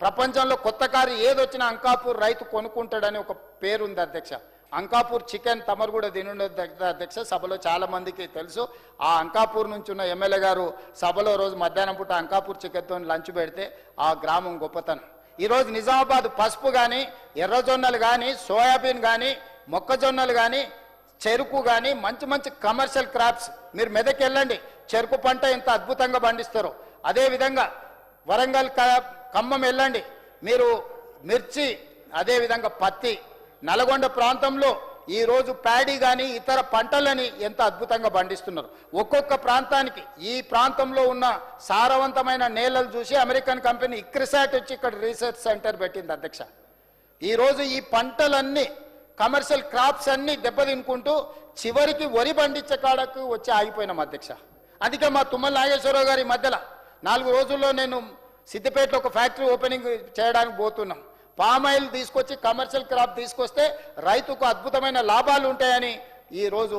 ప్రపంచంలో కొత్త కారు ఏదొచ్చినా అంకాపూర్ రైతు కొనుక్కుంటాడని ఒక పేరు ఉంది అధ్యక్ష. అంకాపూర్ చికెన్ తమరు కూడా తినుండదు అధ్యక్ష, సభలో చాలా మందికి తెలుసు. ఆ అంకాపూర్ నుంచి ఉన్న ఎమ్మెల్యే గారు సభలో రోజు మధ్యాహ్నం పూట అంకాపూర్ చికెన్తో లంచ్ పెడితే ఆ గ్రామం గొప్పతనం. ఈరోజు నిజామాబాద్ పసుపు కానీ, ఎర్రజొన్నలు కానీ, సోయాబీన్ కానీ, మొక్కజొన్నలు కానీ, చెరుకు కానీ మంచి మంచి కమర్షియల్ క్రాప్స్. మీరు మెదక్ వెళ్ళండి, చెరుకు పంట ఎంత అద్భుతంగా పండిస్తారో. అదేవిధంగా వరంగల్ ఖమ్మం వెళ్ళండి, మీరు మిర్చి, అదేవిధంగా పత్తి. నల్గొండ ప్రాంతంలో ఈరోజు ప్యాడీ కానీ ఇతర పంటలని ఎంత అద్భుతంగా పండిస్తున్నారు. ఒక్కొక్క ప్రాంతానికి ఈ ప్రాంతంలో ఉన్న సారవంతమైన నేలలు చూసి అమెరికన్ కంపెనీ ఇక్రిసాట్ వచ్చి ఇక్కడ రీసెర్చ్ సెంటర్ పెట్టింది అధ్యక్ష. ఈరోజు ఈ పంటలన్నీ కమర్షియల్ క్రాప్స్ అన్నీ దెబ్బతినుకుంటూ చివరికి వరి పండించే కాడకు వచ్చి ఆగిపోయినాం అధ్యక్ష. అందుకే మా తుమ్మల నాగేశ్వరరావు గారి మధ్యలో 4 రోజుల్లో నేను సిద్దిపేటలో ఒక ఫ్యాక్టరీ ఓపెనింగ్ చేయడానికి పోతున్నాం. పామాయిల్ తీసుకొచ్చి కమర్షియల్ క్రాప్ తీసుకొస్తే రైతుకు అద్భుతమైన లాభాలు ఉంటాయని ఈరోజు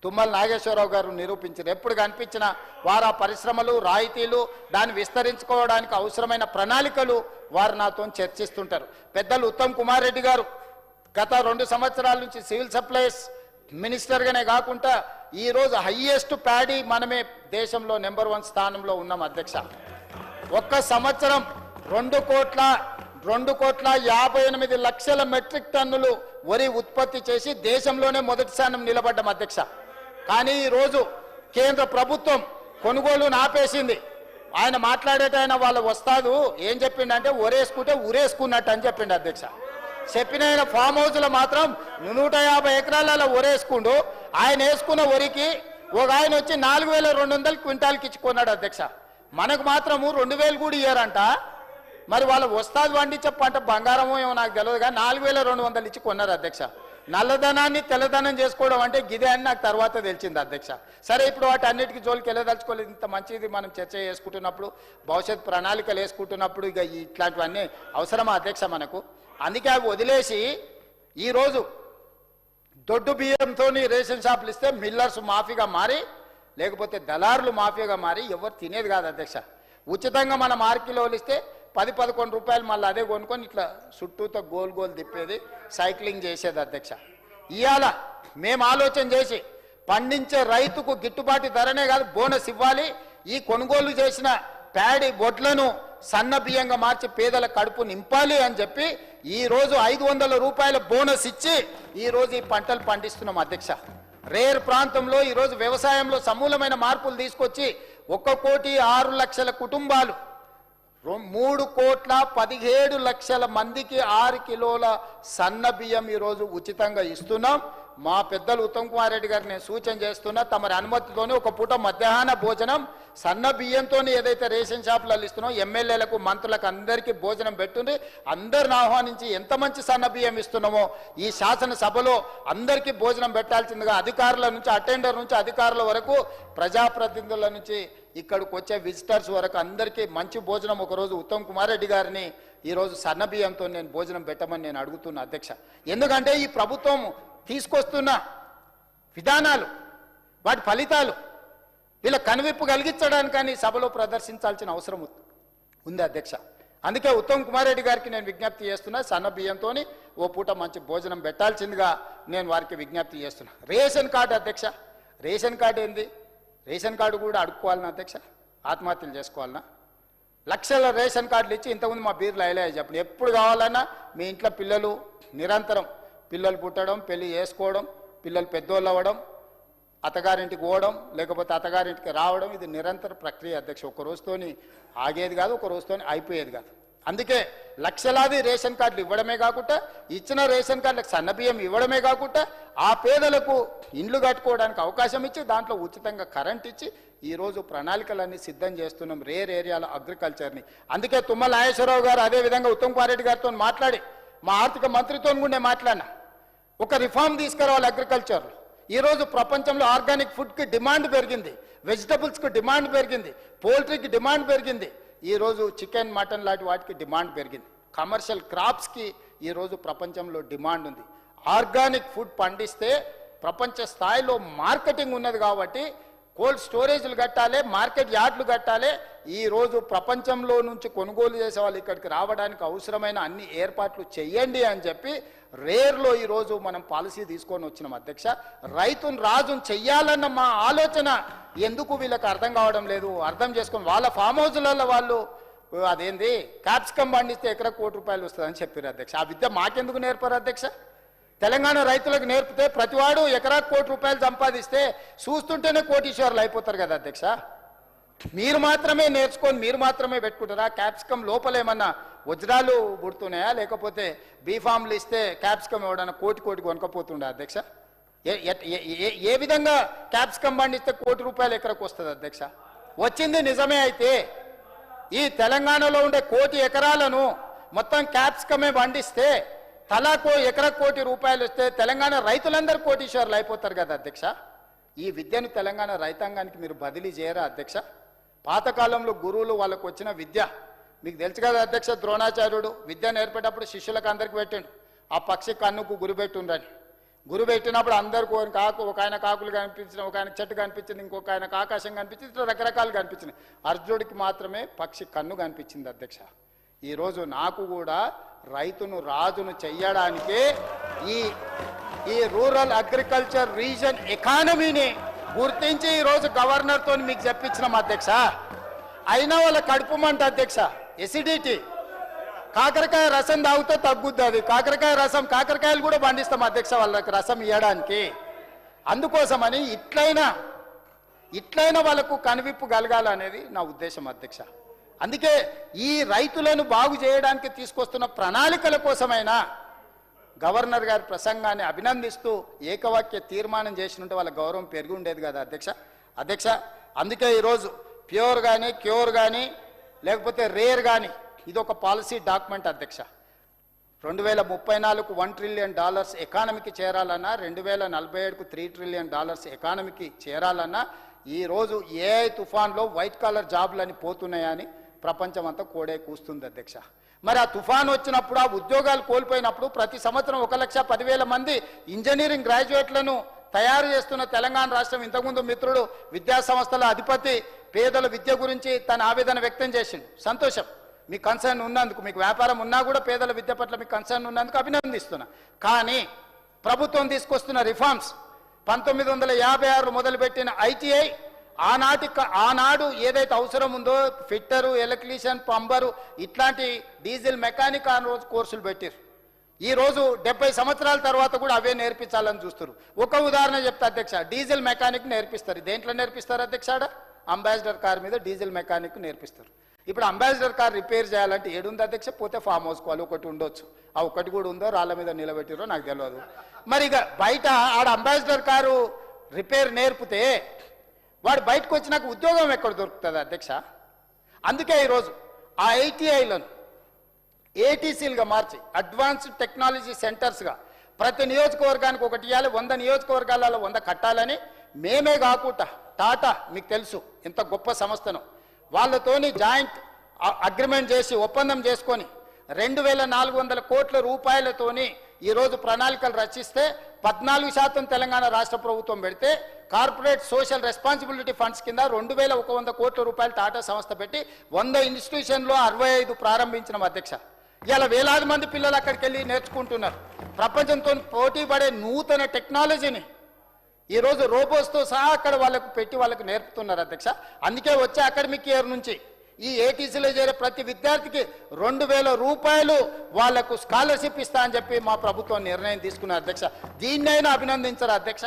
తుమ్మల నాగేశ్వరరావు గారు నిరూపించారు. ఎప్పుడు కనిపించిన వారు ఆ పరిశ్రమలు, రాయితీలు, దాన్ని విస్తరించుకోవడానికి అవసరమైన ప్రణాళికలు వారు నాతో చర్చిస్తుంటారు. పెద్దలు ఉత్తమ్ కుమార్ రెడ్డి గారు గత 2 సంవత్సరాల నుంచి సివిల్ సప్లైస్ మినిస్టర్గానే కాకుండా ఈరోజు హయ్యెస్ట్ ప్యాడీ మనమే దేశంలో నెంబర్ 1 స్థానంలో ఉన్నాం అధ్యక్ష. ఒక్క సంవత్సరం 2,58,00,000 మెట్రిక్ టన్నులు వరి ఉత్పత్తి చేసి దేశంలోనే మొదటి స్థానం నిలబడ్డాం అధ్యక్ష. కానీ ఈరోజు కేంద్ర ప్రభుత్వం కొనుగోలును ఆపేసింది. ఆయన మాట్లాడేటైన వాళ్ళ వస్తాదు ఏం చెప్పిండంటే ఒరేసుకుంటే ఉరేసుకున్నట్టు అని చెప్పిండు అధ్యక్ష. చెప్పిన ఫామ్ హౌస్లో మాత్రం 150 ఎకరాలలో ఒరేసుకుండు. ఆయన వేసుకున్న వరికి ఒక ఆయన వచ్చి 4,200 క్వింటాల్కి ఇచ్చుకున్నాడు అధ్యక్ష. మనకు మాత్రము 2,000 కూడా ఇయ్యారంట. మరి వాళ్ళ వస్తాది పండించే పంట బంగారమో ఏమో నాకు తెలియదు కానీ 4,200 ఇచ్చి కొన్నారు అధ్యక్ష. నల్లధనాన్ని తెల్లధనం చేసుకోవడం అంటే గిదే అని నాకు తర్వాత తెలిసింది అధ్యక్ష. సరే, ఇప్పుడు వాటి అన్నిటికీ జోలికి వెళ్ళదలుచుకోలేదు. ఇంత మంచిది మనం చర్చ చేసుకుంటున్నప్పుడు, భవిష్యత్ ప్రణాళికలు వేసుకుంటున్నప్పుడు ఇక ఇట్లాంటివన్నీ అవసరమా అధ్యక్ష మనకు? అందుకే అవి వదిలేసి ఈరోజు దొడ్డు బియ్యంతో రేషన్ షాపులు ఇస్తే మిల్లర్స్ మాఫీగా మారి, లేకపోతే దళారులు మాఫియాగా మారి ఎవరు తినేది కాదు అధ్యక్ష. ఉచితంగా మన మార్కెట్లో ఇస్తే 10-11 రూపాయలు మళ్ళీ అదే కొనుక్కొని ఇట్లా చుట్టూతో గోల్ గోల్ తిప్పేది, సైక్లింగ్ చేసేది అధ్యక్ష. ఇవాళ మేము ఆలోచన చేసి పండించే రైతుకు గిట్టుబాటు ధరనే కాదు బోనస్ ఇవ్వాలి. ఈ కొనుగోలు చేసిన ప్యాడీ బొడ్లను సన్న బియ్యంగా మార్చి పేదల కడుపు నింపాలి అని చెప్పి ఈరోజు 500 రూపాయల బోనస్ ఇచ్చి ఈరోజు ఈ పంటలు పండిస్తున్నాం అధ్యక్ష. రేర్ ప్రాంతంలో ఈరోజు వ్యవసాయంలో సమూలమైన మార్పులు తీసుకొచ్చి 1,06,00,000 కుటుంబాలు 3,17,00,000 మందికి 6 కిలోల సన్న బియ్యం ఈరోజు ఉచితంగా ఇస్తున్నాం. మా పెద్దలు ఉత్తమ్ కుమార్ రెడ్డి గారికి నేను సూచన చేస్తున్నా, తమరి అనుమతితోనే ఒక పూట మధ్యాహ్న భోజనం సన్న బియ్యంతో ఏదైతే రేషన్ షాపులలో ఇస్తున్నాం, ఎమ్మెల్యేలకు, మంత్రులకు అందరికీ భోజనం పెట్టుండి అందరిని ఆహ్వానించి ఎంత మంచి సన్న బియ్యం ఇస్తున్నామో ఈ శాసనసభలో అందరికీ భోజనం పెట్టాల్సిందిగా అధికారుల నుంచి, అటెండర్ నుంచి అధికారుల వరకు, ప్రజాప్రతినిధుల నుంచి ఇక్కడికి వచ్చే విజిటర్స్ వరకు అందరికీ మంచి భోజనం ఒకరోజు ఉత్తమ్ కుమార్ రెడ్డి గారిని ఈరోజు సన్న బియ్యంతో నేను భోజనం పెట్టమని నేను అడుగుతున్నా అధ్యక్ష. ఎందుకంటే ఈ ప్రభుత్వం తీసుకొస్తున్న విధానాలు, వాటి ఫలితాలు వీళ్ళ కనువిప్పు కలిగించడానికని సభలో ప్రదర్శించాల్సిన అవసరం ఉంది అధ్యక్ష. అందుకే ఉత్తమ్ కుమార్ రెడ్డి గారికి నేను విజ్ఞప్తి చేస్తున్నా, సన్న బియ్యంతో ఓ పూట మంచి భోజనం పెట్టాల్సిందిగా నేను వారికి విజ్ఞప్తి చేస్తున్నా. రేషన్ కార్డు అధ్యక్ష, రేషన్ కార్డు ఏంది? రేషన్ కార్డు కూడా అడుక్కోవాలన్నా అధ్యక్ష? ఆత్మహత్యలు చేసుకోవాలన్నా? లక్షల రేషన్ కార్డులు ఇచ్చి ఇంతకుముందు మా బీర్లు అయ్యలే చెప్పండి, ఎప్పుడు కావాలన్నా మీ ఇంట్లో పిల్లలు నిరంతరం పిల్లలు పుట్టడం, పెళ్లి చేసుకోవడం, పిల్లలు పెద్దోళ్ళు అవ్వడం, అత్తగారింటికి పోవడం, లేకపోతే అత్తగారింటికి రావడం, ఇది నిరంతర ప్రక్రియ అధ్యక్ష. ఒక రోజుతోని ఆగేది కాదు, ఒక రోజుతోని అయిపోయేది కాదు. అందుకే లక్షలాది రేషన్ కార్డులు ఇవ్వడమే కాకుండా, ఇచ్చిన రేషన్ కార్డులకు సన్నబియ్యం ఇవ్వడమే కాకుండా, ఆ పేదలకు ఇండ్లు కట్టుకోవడానికి అవకాశం ఇచ్చి దాంట్లో ఉచితంగా కరెంట్ ఇచ్చి ఈరోజు ప్రణాళికలన్నీ సిద్ధం చేస్తున్నాం రేర్ ఏరియాలో అగ్రికల్చర్ని. అందుకే తుమ్మల నాగేశ్వరరావు గారు అదేవిధంగా ఉత్తమ్ కుమార్ రెడ్డి గారితో మాట్లాడి, మా ఆర్థిక మంత్రితో కూడా మాట్లాడినా, ఒక రిఫార్మ్ తీసుకురావాలి అగ్రికల్చర్లో. ఈరోజు ప్రపంచంలో ఆర్గానిక్ ఫుడ్కి డిమాండ్ పెరిగింది, వెజిటబుల్స్కి డిమాండ్ పెరిగింది, పోల్ట్రీకి డిమాండ్ పెరిగింది, ఈరోజు చికెన్, మటన్ లాంటి వాటికి డిమాండ్ పెరిగింది, కమర్షియల్ క్రాప్స్కి ఈరోజు ప్రపంచంలో డిమాండ్ ఉంది. ఆర్గానిక్ ఫుడ్ పండిస్తే ప్రపంచ స్థాయిలో మార్కెటింగ్ ఉన్నది కాబట్టి కోల్డ్ స్టోరేజ్లు కట్టాలి, మార్కెట్ యార్డ్లు కట్టాలి. ఈరోజు ప్రపంచంలో నుంచి కొనుగోలు చేసే వాళ్ళు ఇక్కడికి రావడానికి అవసరమైన అన్ని ఏర్పాట్లు చేయండి అని చెప్పి రేర్లో ఈరోజు మనం పాలసీ తీసుకొని వచ్చినాం అధ్యక్ష. రైతును రాజును చెయ్యాలన్న మా ఆలోచన ఎందుకు వీళ్ళకి అర్థం కావడం లేదు. అర్థం చేసుకొని వాళ్ళ ఫామ్ హౌస్లలో వాళ్ళు అదేంది క్యాప్సికం పండిస్తే ఎకరా ₹1,00,00,000 వస్తుందని చెప్పారు అధ్యక్ష. ఆ విద్య మాకెందుకు నేర్పారు అధ్యక్ష? తెలంగాణ రైతులకు నేర్పితే ప్రతివాడు ఎకరా ₹1,00,00,000 సంపాదిస్తే చూస్తుంటేనే కోటీశ్వర్లు అయిపోతారు కదా అధ్యక్ష. మీరు మాత్రమే నేర్చుకొని మీరు మాత్రమే పెట్టుకుంటారా? క్యాప్సికం లోపల ఏమన్నా వజ్రాలు పుడుతున్నాయా, లేకపోతే బీఫామ్లు ఇస్తే క్యాప్సికం ఎవడన్నా కోటి కొనకపోతుండే అధ్యక్ష? ఏ విధంగా క్యాప్సికం పండిస్తే ₹1,00,00,000 ఎకరకు వస్తుంది అధ్యక్ష? వచ్చింది నిజమే అయితే ఈ తెలంగాణలో ఉండే 1,00,00,000 ఎకరాలను మొత్తం క్యాప్సికమే పండిస్తే తలాకో ఎకరా ₹1,00,00,000 వస్తే తెలంగాణ రైతులందరూ కోటీశ్వర్లు అయిపోతారు కదా అధ్యక్ష. ఈ విద్యను తెలంగాణ రైతాంగానికి మీరు బదిలీ చేయరా అధ్యక్ష? పాతకాలంలో గురువులు వాళ్ళకు వచ్చిన విద్య మీకు తెలుసు కదా అధ్యక్ష. ద్రోణాచార్యుడు విద్య నేర్పేటప్పుడు శిష్యులకు అందరికి పెట్టండు, ఆ పక్షి కన్నుకు గురిపెట్టుండని. గురిపెట్టినప్పుడు అందరికీ ఒక ఆయన కాకులు కనిపించిన, ఒక ఆయన చెట్టు కనిపించింది, ఇంకొక ఆయనకు ఆకాశం కనిపించింది, ఇట్లా రకరకాలు కనిపించినాయి. అర్జునుడికి మాత్రమే పక్షి కన్ను కనిపించింది అధ్యక్ష. ఈరోజు నాకు కూడా రైతును రాజును చెయ్యడానికే ఈ రూరల్ అగ్రికల్చర్ రీజన్ ఎకానమీని గుర్తించి ఈరోజు గవర్నర్తో మీకు చెప్పించినాం అధ్యక్ష. అయినా వాళ్ళ కడుపు మంట అధ్యక్ష, ఎసిడిటీ. కాకరకాయ రసం తాగితే తగ్గుద్ది అది. కాకరకాయలు కూడా పండిస్తాం అధ్యక్ష వాళ్ళకి రసం ఇవ్వడానికి. అందుకోసమని ఇట్లయినా వాళ్ళకు కనువిప్పు కలగాలనేది నా ఉద్దేశం అధ్యక్ష. అందుకే ఈ రైతులను బాగు చేయడానికి తీసుకొస్తున్న ప్రణాళికల కోసమైనా గవర్నర్ గారి ప్రసంగాన్ని అభినందిస్తూ ఏకవాక్య తీర్మానం చేసినట్టు వాళ్ళ గౌరవం పెరిగి ఉండేది కదా అధ్యక్ష. అందుకే ఈరోజు ప్యూర్ కానీ క్యూర్ కానీ లేకపోతే రేర్ కానీ ఇది ఒక పాలసీ డాక్యుమెంట్ అధ్యక్ష. 2034కు $1 ట్రిలియన్ ఎకానమీకి చేరాలన్నా, 2047కు $3 ట్రిలియన్ ఎకానమీకి చేరాలన్నా ఈరోజు ఏఐ తుఫాన్లో వైట్ కాలర్ జాబులని పోతున్నాయని ప్రపంచం అంతా కోడే కూస్తుంది అధ్యక్ష. మరి ఆ తుఫాన్ వచ్చినప్పుడు, ఆ ఉద్యోగాలు కోల్పోయినప్పుడు ప్రతి సంవత్సరం 1,10,000 మంది ఇంజనీరింగ్ గ్రాడ్యుయేట్లను తయారు చేస్తున్న తెలంగాణ రాష్ట్రం, ఇంతకుముందు మిత్రుడు విద్యా సంస్థల అధిపతి పేదల విద్య గురించి తన ఆవేదన వ్యక్తం చేసిండు. సంతోషం, మీ కన్సర్న్ ఉన్నందుకు, మీకు వ్యాపారం ఉన్నా కూడా పేదల విద్య పట్ల మీకు కన్సర్న్ ఉన్నందుకు అభినందిస్తున్నా. కానీ ప్రభుత్వం తీసుకొస్తున్న రిఫార్మ్స్ 1956 మొదలుపెట్టిన ఐటీఐ ఆనాడు ఏదైతే అవసరం ఉందో ఫిట్టరు, ఎలక్ట్రీషియన్, పంబరు ఇట్లాంటి డీజిల్ మెకానిక్ ఆ రోజు కోర్సులు పెట్టారు. ఈరోజు 70 సంవత్సరాల తర్వాత కూడా అవే నేర్పించాలని చూస్తారు. ఒక ఉదాహరణ చెప్తా అధ్యక్ష, డీజిల్ మెకానిక్ నేర్పిస్తారు. దేంట్లో నేర్పిస్తారు అధ్యక్ష? అంబాసిడర్ కార్ మీద డీజిల్ మెకానిక్ నేర్పిస్తారు. ఇప్పుడు అంబాసిడర్ కార్ రిపేర్ చేయాలంటే ఏడుంది అధ్యక్ష? పోతే ఫామ్ హౌస్ కావాలి, ఒకటి ఉండొచ్చు. ఆ ఒకటి కూడా ఉందో రాళ్ళ మీద నిలబెట్టిరో నాకు తెలియదు. మరి ఇక బయట ఆడ అంబాసిడర్ కారు రిపేర్ నేర్పితే వాడు బయటకు వచ్చినాక ఉద్యోగం ఎక్కడ దొరుకుతుంది అధ్యక్ష? అందుకే ఈరోజు ఆ ఐటీఐలను ఏటీసీలుగా మార్చి అడ్వాన్స్డ్ టెక్నాలజీ సెంటర్స్గా ప్రతి నియోజకవర్గానికి ఒకటి ఇవ్వాలి. 100 నియోజకవర్గాలలో 100 కట్టాలని మేమే కాకుండా టాటా, మీకు తెలుసు ఎంత గొప్ప సంస్థను, వాళ్ళతోని జాయింట్ అగ్రిమెంట్ చేసి ఒప్పందం చేసుకొని 2,400 కోట్ల రూపాయలతోని ఈరోజు ప్రణాళికలు రచిస్తే 14% తెలంగాణ రాష్ట్ర ప్రభుత్వం పెడితే కార్పొరేట్ సోషల్ రెస్పాన్సిబిలిటీ ఫండ్స్ కింద 2,100 కోట్ల రూపాయలు టాటా సంస్థ పెట్టి 100 ఇన్స్టిట్యూషన్లో 65 ప్రారంభించిన అధ్యక్ష. ఇలా వేలాది మంది పిల్లలు అక్కడికి వెళ్ళి నేర్చుకుంటున్నారు. ప్రపంచంతో పోటీ పడే నూతన టెక్నాలజీని ఈరోజు రోబోస్తో సహా అక్కడ వాళ్ళకు నేర్పుతున్నారు అధ్యక్ష. అందుకే వచ్చే అకాడమిక్ ఇయర్ నుంచి ఈ ఏటీసీలో చేరే ప్రతి విద్యార్థికి 2,000 రూపాయలు వాళ్లకు స్కాలర్షిప్ ఇస్తా అని చెప్పి మా ప్రభుత్వం నిర్ణయం తీసుకున్నారు అధ్యక్ష. దీన్నైనా అభినందించారు అధ్యక్ష.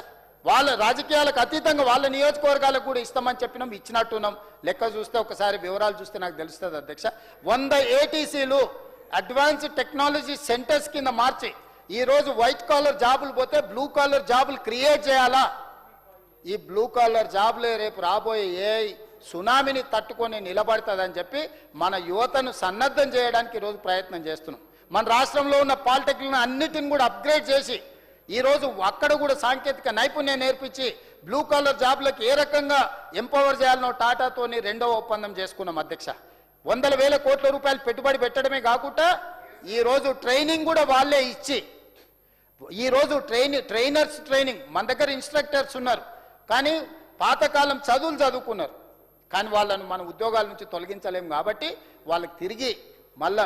వాళ్ళ రాజకీయాలకు అతీతంగా వాళ్ళ నియోజకవర్గాలకు కూడా ఇస్తామని చెప్పినాం, ఇచ్చినట్టున్నాం. లెక్క చూస్తే ఒకసారి వివరాలు చూస్తే నాకు తెలుస్తుంది అధ్యక్ష. 100 ఏటీసీలు అడ్వాన్స్డ్ టెక్నాలజీ సెంటర్స్ కింద మార్చి ఈరోజు వైట్ కాలర్ జాబులు పోతే బ్లూ కాలర్ జాబులు క్రియేట్ చేయాలా. ఈ బ్లూ కాలర్ జాబులే రేపు రాబోయే ఏఐ సునామీని తట్టుకొని నిలబడుతుందని చెప్పి మన యువతను సన్నద్ధం చేయడానికి ఈరోజు ప్రయత్నం చేస్తున్నాం. మన రాష్ట్రంలో ఉన్న పాలిటెక్నిక్ అన్నిటిని కూడా అప్గ్రేడ్ చేసి ఈరోజు అక్కడ కూడా సాంకేతిక నైపుణ్యం నేర్పించి బ్లూ కాలర్ జాబ్లకు ఏ రకంగా ఎంపవర్ చేయాలనో టాటాతోని 2వ ఒప్పందం చేసుకున్నాం అధ్యక్ష. 100,000 కోట్ల రూపాయలు పెట్టుబడి పెట్టడమే కాకుండా ఈరోజు ట్రైనింగ్ కూడా వాళ్ళే ఇచ్చి ఈరోజు ట్రైనర్స్ ట్రైనింగ్ మన దగ్గర ఇన్స్ట్రక్టర్స్ ఉన్నారు, కానీ పాతకాలం చదువులు చదువుకున్నారు, కానీ వాళ్ళను మన ఉద్యోగాల నుంచి తొలగించలేము. కాబట్టి వాళ్ళకి తిరిగి మళ్ళా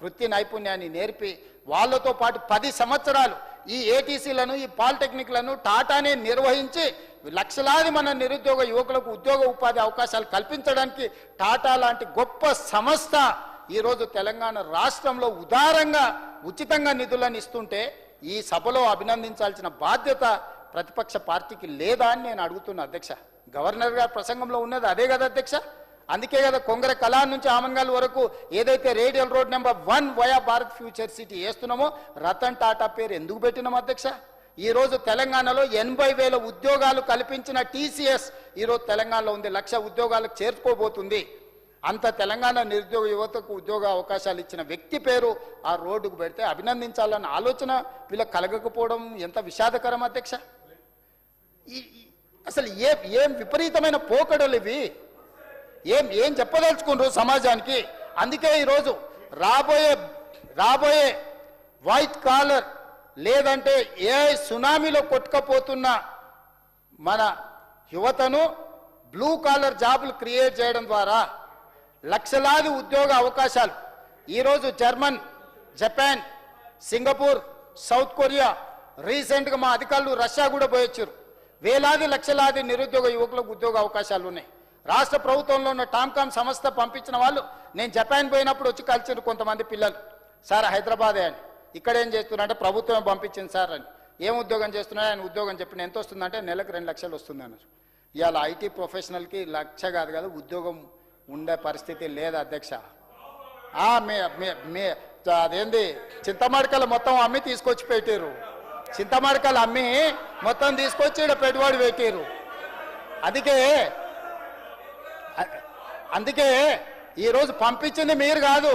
వృత్తి నైపుణ్యాన్ని నేర్పి వాళ్ళతో పాటు 10 సంవత్సరాలు ఈ ఏటీసీలను, ఈ పాలిటెక్నిక్లను టాటానే నిర్వహించి లక్షలాది మన నిరుద్యోగ యువకులకు ఉద్యోగ ఉపాధి అవకాశాలు కల్పించడానికి టాటా లాంటి గొప్ప సంస్థ ఈరోజు తెలంగాణ రాష్ట్రంలో ఉదారంగా ఉచితంగా నిధులను ఇస్తుంటే ఈ సభలో అభినందించాల్సిన బాధ్యత ప్రతిపక్ష పార్టీకి లేదా అని నేను అడుగుతున్నా అధ్యక్ష. గవర్నర్ గారి ప్రసంగంలో ఉన్నది అదే కదా అధ్యక్ష. అందుకే కదా కొంగర కళా నుంచి ఆమంగల్ వరకు ఏదైతే radial road number 1 via Bharat future city వేస్తున్నామో రతన్ టాటా పేరు ఎందుకు పెట్టినాం అధ్యక్ష? ఈరోజు తెలంగాణలో 80,000 ఉద్యోగాలు కల్పించిన టీసీఎస్ ఈరోజు తెలంగాణలో ఉంది, 1,00,000 ఉద్యోగాలకు చేర్చుకోబోతుంది. అంత తెలంగాణ నిరుద్యోగ యువతకు ఉద్యోగ అవకాశాలు ఇచ్చిన వ్యక్తి పేరు ఆ రోడ్డుకు పెడితే అభినందించాలన్న ఆలోచన వీళ్ళకి కలగకపోవడం ఎంత విషాదకరం అధ్యక్ష. అసలు ఏం విపరీతమైన పోకడలు ఇవి, ఏం చెప్పదలుచుకున్నారు సమాజానికి? అందుకే ఈరోజు రాబోయే వైట్ కాలర్ లేదంటే ఏ సునామీలో కొట్టుకపోతున్న మన యువతను బ్లూ కాలర్ జాబులు క్రియేట్ చేయడం ద్వారా లక్షలాది ఉద్యోగ అవకాశాలు ఈరోజు German, Japan, Singapore, south Korea, రీసెంట్గా మా అధికారులు రష్యా కూడా పోయొచ్చారు. వేలాది లక్షలాది నిరుద్యోగ యువకులకు ఉద్యోగ అవకాశాలు ఉన్నాయి. రాష్ట్ర ప్రభుత్వంలో ఉన్న టామ్కామ్ సంస్థ పంపించిన వాళ్ళు నేను జపాన్ పోయినప్పుడు వచ్చి కలిసారు కొంతమంది పిల్లలు. సార్ హైదరాబాదే అని, ఇక్కడ ఏం చేస్తున్నారంటే ప్రభుత్వం పంపించింది సార్ అని. ఏం ఉద్యోగం చేస్తున్నాడు ఆయన ఉద్యోగం చెప్పిన ఎంత వస్తుందంటే నెలకు 2 లక్షలు వస్తుంది అన్నారు. ఇవాళ ఐటీ ప్రొఫెషనల్కి 1,00,000 కాదు కదా ఉద్యోగం ఉండే పరిస్థితి లేదు అధ్యక్ష. అదేంది చింతమడకలు మొత్తం అమ్మి తీసుకొచ్చి పెట్టారు, చింతమడకలు అమ్మి మొత్తం తీసుకొచ్చి ఇక్కడ పెట్టుబడి పెట్టారు. అందుకే ఈరోజు పంపించింది మీరు కాదు,